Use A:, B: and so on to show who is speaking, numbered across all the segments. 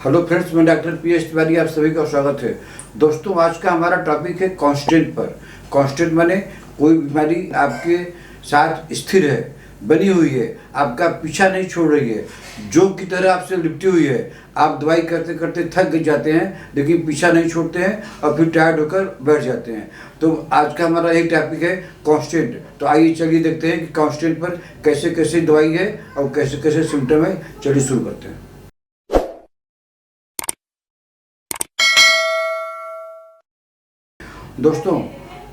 A: Hello friends, मैं doctor PS Tiwari, आप सभी का स्वागत है। दोस्तों, आज का हमारा टॉपिक है कांस्टेंट पर। कांस्टेंट माने कोई बीमारी आपके साथ स्थिर है, बनी हुई है, आपका पीछा नहीं छोड़ रही है, जोंक की तरह आपसे लिपटी हुई है। आप दवाई करते करते थक जाते हैं लेकिन पीछा नहीं छोड़ते हैं और फिर टायर्ड होकर बैठ जाते हैं। तो आज का हमारा एक टॉपिक है कांस्टेंट। तो आइए चलिए देखते हैं कि कांस्टेंट पर कैसे कैसे दवाई है और कैसे कैसे सिम्टम है। चलिए शुरू करते हैं। दोस्तों,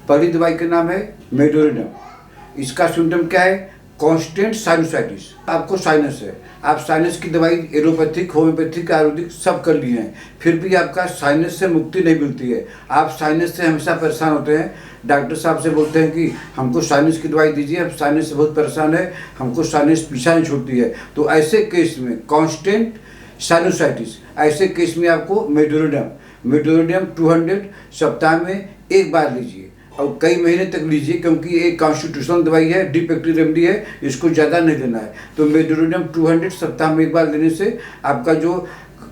A: पहली दवाई का नाम है मेडोरिनम। इसका सिम्टम क्या है? Constant sinusitis. आपको साइनस है, आप साइनस की दवाई एलोपैथिक, होम्योपैथिक, आयुर्वेदिक सब कर लिए हैं, फिर भी आपका साइनस से मुक्ति नहीं मिलती है। आप साइनस से हमेशा परेशान होते हैं, डॉक्टर साहब से बोलते हैं कि हमको साइनस की दवाई दीजिए, अब साइनस से बहुत परेशान है, हमको साइनस पीछा नहीं छूटती है। तो ऐसे केस में कांस्टेंट साइनसाइटिस, ऐसे केस में आपको मेडोरिनम 200 सप्ताह में एक बार लीजिए और कई महीने तक लीजिए, क्योंकि ये कॉन्स्टिट्यूशनल दवाई है, डिफेक्टिव रेमेडी है, इसको ज़्यादा नहीं लेना है। तो मेडोरिनम 200 सप्ताह में एक बार लेने से आपका जो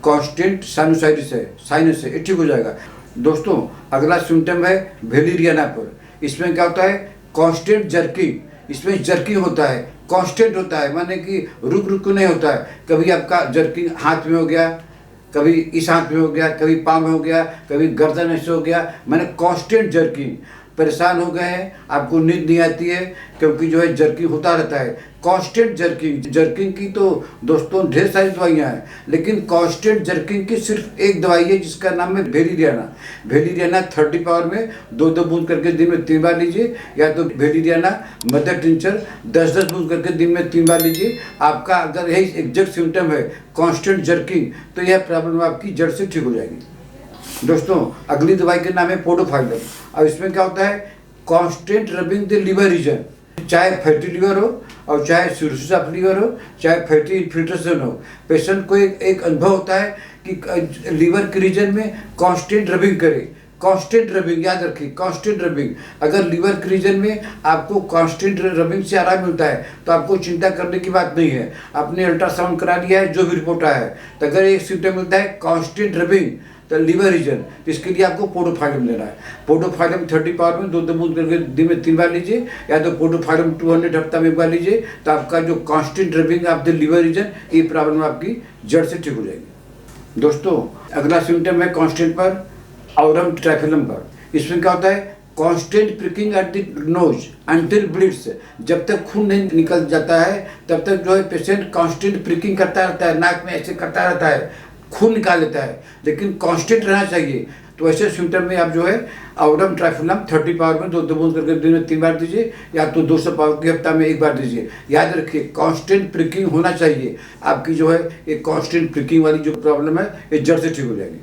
A: कांस्टेंट साइनसाइटिस है, साइनस है, ये ठीक हो जाएगा। दोस्तों, अगला सिम्टम है वेलेरियाना पर। इसमें क्या होता है? Constant jerking. इसमें जर्किंग होता है, कांस्टेंट होता है, माने कि रुक रुक नहीं होता है। कभी आपका जर्किंग हाथ में हो गया, कभी इस हाथ में हो गया, कभी पाँव में हो गया, कभी गर्दन ऐसे हो गया, मैंने कांस्टेंट जर्किंग। परेशान हो गए हैं, आपको नींद नहीं आती है, क्योंकि जो है जर्किंग होता रहता है। कांस्टेंट जर्किंग की तो दोस्तों ढेर सारी दवाइयाँ हैं, लेकिन कांस्टेंट जर्किंग की सिर्फ एक दवाई है जिसका नाम है वेलेरियाना 30 पावर में 2-2 बूंद करके दिन में 3 बार लीजिए, या तो वेलेरियाना मदर टिंचर 10-10 बूंद करके दिन में 3 बार लीजिए। आपका अगर यही एग्जैक्ट सिम्टम है कांस्टेंट जर्किंग, तो यह प्रॉब्लम आपकी जड़ से ठीक हो जाएगी। दोस्तों, अगली दवाई का नाम है पोडोफाइलम। और इसमें क्या होता है? Constant rubbing the liver region. चाहे फैटी लिवर हो और चाहे सिरोसिस ऑफ लिवर हो, चाहे फैटी इन्फिल्ट्रेशन हो, पेशेंट को एक अनुभव होता है कि लिवर के रीजन में कांस्टेंट रबिंग करे। कांस्टेंट रबिंग याद रखिए, कांस्टेंट रबिंग। अगर लिवर के रीजन में आपको कांस्टेंट रबिंग से आराम मिलता है तो आपको चिंता करने की बात नहीं है। आपने अल्ट्रासाउंड करा लिया है, जो भी रिपोर्ट आया है, तो अगर एक सिम्टम मिलता है कांस्टेंट रबिंग तो लिवर रीजन, तो इसके लिए आपको पोडोफाइलम लेना है। पोडोफाइलम 30 पावर में 2-2 बूंद करके दिन में 3 बार लीजिए, या तो पोडोफाइलम 200 हफ्ता में एक बार लीजिए। तो आपका जो constant rubbing of the liver region, ये प्रॉब्लम आपकी जड़ से ठीक हो जाएगी। दोस्तों, अगला सिम्टम है कांस्टेंट पर ऑरम ट्राइफिलम पर। इसमें क्या होता है? Constant pricking at the nose until bleeds. जब तक खून नहीं निकल जाता है तब तक जो है पेशेंट कांस्टेंट प्रिकिंग करता रहता है, नाक में ऐसे करता रहता है, खून निकाल लेता है, लेकिन कांस्टेंट रहना चाहिए। तो ऐसे सिम्टम में आप जो है ऑरम ट्राइफिलम 30 पावर में 2-2 बूंद करके दिन में 3 बार दीजिए, या तो 200 पावर की हफ्ता में एक बार दीजिए। याद रखिए, कांस्टेंट प्रिकिंग होना चाहिए। आपकी जो है ये कांस्टेंट प्रिकिंग वाली जो प्रॉब्लम है, ये जड़ से ठीक हो जाएगी।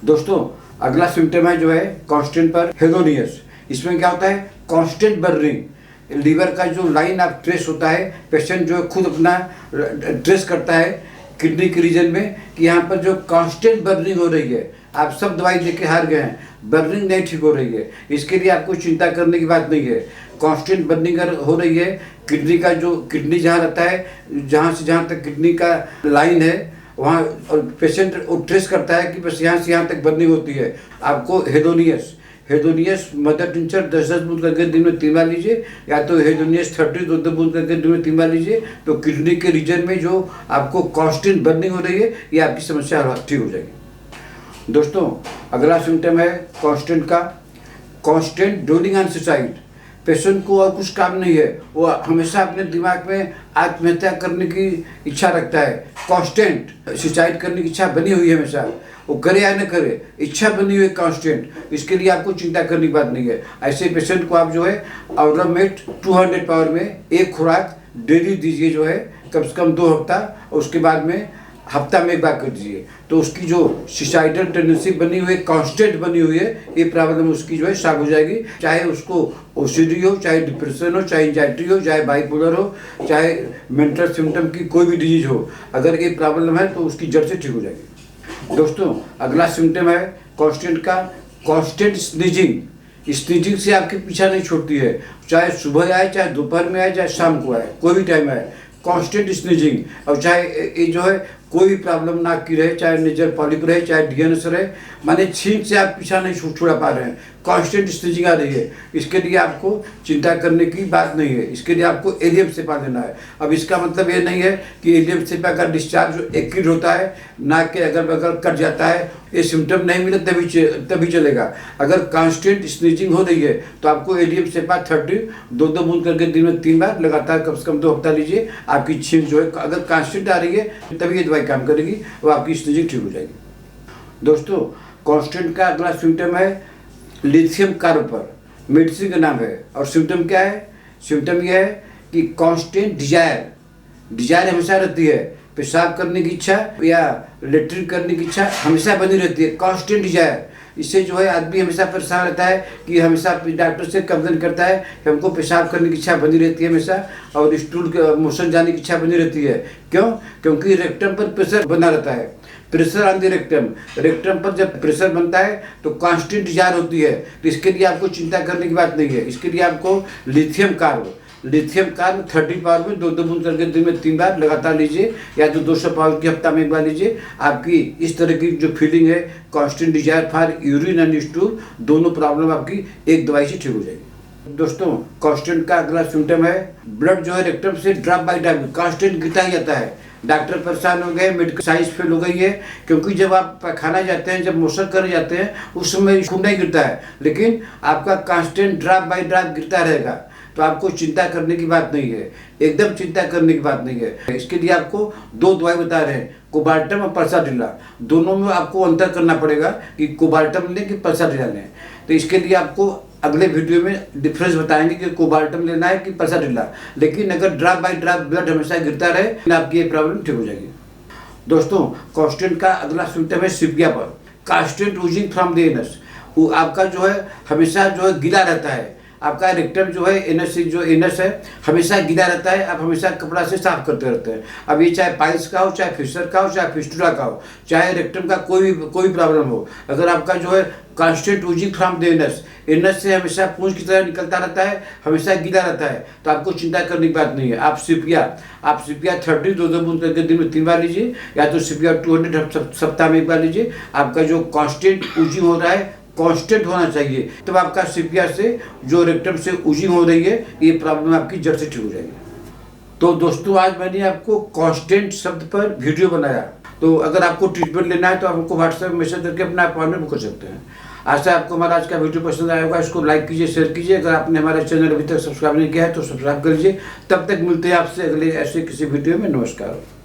A: दोस्तों, अगला सिम्टम है जो है कांस्टेंट पर हेडोनियस। इसमें क्या होता है? Constant burning. लीवर का जो लाइन ऑफ ट्रेस होता है, पेशेंट जो है खुद अपना ट्रेस करता है किडनी के रीजन में कि यहाँ पर जो कांस्टेंट बर्निंग हो रही है। आप सब दवाई लेके हार गए हैं, बर्निंग नहीं ठीक हो रही है। इसके लिए आपको चिंता करने की बात नहीं है। कांस्टेंट बर्निंग हो रही है, किडनी का जो किडनी जहाँ रहता है, जहाँ से जहाँ तक किडनी का लाइन है, वहाँ पेशेंट ट्रेस करता है कि बस यहाँ से यहाँ तक बर्निंग होती है। आपको हेडोनियस मदर टिंचर 10-10 बूंद करके दिन में 3 बार लीजिए, या तो हेडोनियस 30 2-2 बूंद करके दिन में 3 बार लीजिए। तो किडनी के रीजन में जो आपको कांस्टेंट बर्निंग हो रही है, ये आपकी समस्या ठीक हो जाएगी। दोस्तों, अगला सिम्टम है कांस्टेंट का constant dwelling on suicide. Patient को और कुछ काम नहीं है, वो हमेशा अपने दिमाग में आत्महत्या करने की इच्छा रखता है। कांस्टेंट सुसाइड करने की इच्छा बनी हुई है, हमेशा वो करे या न करे, इच्छा बनी हुई है कांस्टेंट। इसके लिए आपको चिंता करने की बात नहीं है। ऐसे पेशेंट को आप जो है ऑर्डोमेट 200 पावर में एक खुराक डेली दीजिए, जो है कम से कम 2 हफ्ता, और उसके बाद में हफ्ता में एक बार कर दीजिए। तो उसकी जो सुसाइडल टेंडेंसी बनी हुई है, कांस्टेंट बनी हुई है, ये प्रॉब्लम उसकी जो है सॉल्व हो जाएगी। चाहे उसको ओसीडी हो, चाहे डिप्रेशन हो, चाहे एंजाइटी हो, चाहे बाइपोलर हो, चाहे मेंटल सिम्टम की कोई भी डिजीज हो, अगर ये प्रॉब्लम है तो उसकी जड़ से ठीक हो जाएगी। दोस्तों, अगला सिम्टम है कांस्टेंट का कांस्टेंट स्नीजिंग से आपके पीछा नहीं छोड़ती है, चाहे सुबह आए, चाहे दोपहर में आए, चाहे शाम को आए, कोई भी टाइम आए, कांस्टेंट स्नीजिंग। और चाहे ये जो है कोई प्रॉब्लम नाक की रहे, चाहे नेजल पॉलिप रहे, चाहे डीएनएस रहे, माने छींक से आप पीछा नहीं छुड़ा पा रहे हैं, कांस्टेंट स्नीजिंग आ रही है, इसके लिए आपको चिंता करने की बात नहीं है। इसके लिए आपको एलियम सेपा लेना है। अब इसका मतलब ये नहीं है कि एलियम सेपा का डिस्चार्ज एक्यूट होता है, नाक के अगल बगल कट जाता है, ये सिम्टम नहीं मिले तभी चलेगा। अगर कांस्टेंट स्नीजिंग हो रही है तो आपको एलियम सेपा 30 2 बूंद करके दिन में 3 बार लगातार कम से कम 2 हफ्ता लीजिए। आपकी छींक जो है अगर कांस्टेंट आ रही है तभी ये दवाई काम करेगी और आपकी स्नीजिंग ठीक हो जाएगी। दोस्तों, कांस्टेंट का अगला सिम्टम है लिथियम कार्बर, मेडिसिन का नाम है। और सिम्टम क्या है? सिम्टम यह है कि कांस्टेंट डिजायर हमेशा रहती है, पेशाब करने की इच्छा या लेट्रिन करने की इच्छा हमेशा बनी रहती है, कांस्टेंट डिजायर। इससे जो है आदमी हमेशा परेशान रहता है कि हमेशा डॉक्टर से कंप्लेन करता है कि हमको पेशाब करने की इच्छा बनी रहती है हमेशा, और स्टूल मोशन जाने की इच्छा बनी रहती है। क्यों? क्योंकि रेक्टम पर प्रेशर बना रहता है, प्रेशर ऑन द रेक्टम पर जब प्रेशर बनता है तो कांस्टेंट डिजायर होती है। तो इसके लिए आपको चिंता करने की बात नहीं है। इसके लिए आपको लिथियम कार्ब 30 पावर में 2 बूंद करके दिन में 3 बार लगातार लीजिए, या तो 200 पावर की हफ्ता में 1 बार लीजिए। आपकी इस तरह की जो फीलिंग है constant desire for urine and stool, दोनों प्रॉब्लम आपकी एक दवाई से ठीक हो जाएगी। दोस्तों, कांस्टेंट का अगला सिम्टम है ब्लड जो है रेक्टम से ड्रॉप बाय ड्रॉप कांस्टेंट गिरता ही जाता है। डॉक्टर परेशान हो गए, मेडिकल साइंस फेल हो गई है, क्योंकि जब आप पैखाना जाते हैं, जब मोशन करने जाते हैं, उस समय खून नहीं गिरता है, लेकिन आपका कांस्टेंट ड्रॉप बाय ड्रॉप गिरता रहेगा। तो आपको चिंता करने की बात नहीं है, एकदम चिंता करने की बात नहीं है। इसके लिए आपको 2 दवाई बता रहे हैं, कोबाल्टम और पल्साडिला। दोनों में आपको अंतर करना पड़ेगा कि कोबाल्टम लें कि पल्साडिला लें। तो इसके लिए आपको अगले वीडियो में डिफरेंस बताएंगे कि कोबाल्टम लेना है कि पल्साडिला। लेकिन अगर ड्रॉप बाय ड्रॉप ब्लड हमेशा गिरता रहे तो आपकी ये प्रॉब्लम ठीक हो जाएगी। दोस्तों, कांस्टेंट का अगला सिम्टम है सिपिया पर, constant Ojing from the anus. वो आपका जो है हमेशा जो है गीला रहता है, आपका रेक्टम जो है एनस है हमेशा गीला रहता है, आप हमेशा कपड़ा से साफ करते रहते हैं। अब ये चाहे पाइल्स का हो, चाहे फिशर का हो, चाहे फिस्टुला का हो, चाहे रेक्टम का कोई प्रॉब्लम हो, अगर आपका जो है constant Ojing from the anus से हमेशा पूंछ की तरह निकलता रहता है, हमेशा गीला रहता है, तो आपको चिंता करने की बात नहीं है। आप सिपिया 30 2 बूंद करके दिन में 3 बार लीजिए, या तो सिपिया 200 सप्ताह में 1 बार लीजिए। आपका जो कांस्टेंट ओजिंग हो रहा है कांस्टेंट होना चाहिए, तब आपका सिपिया से जो रेक्टम से ओजिंग हो रही है ये प्रॉब्लम आपकी जड़ से ठीक हो जाएगी। तो दोस्तों, आज मैंने आपको कांस्टेंट शब्द पर वीडियो बनाया। तो अगर आपको ट्रीटमेंट लेना है तो आप हमको व्हाट्सएप में मैसेज करके अपना अपॉइंटमेंट बुक कर सकते हैं। आशा आपको हमारा आज का वीडियो पसंद आया होगा। इसको लाइक कीजिए, शेयर कीजिए। अगर आपने हमारा चैनल अभी तक सब्सक्राइब नहीं किया है तो सब्सक्राइब कर लीजिए। तब तक मिलते हैं आपसे अगले ऐसे किसी वीडियो में। नमस्कार।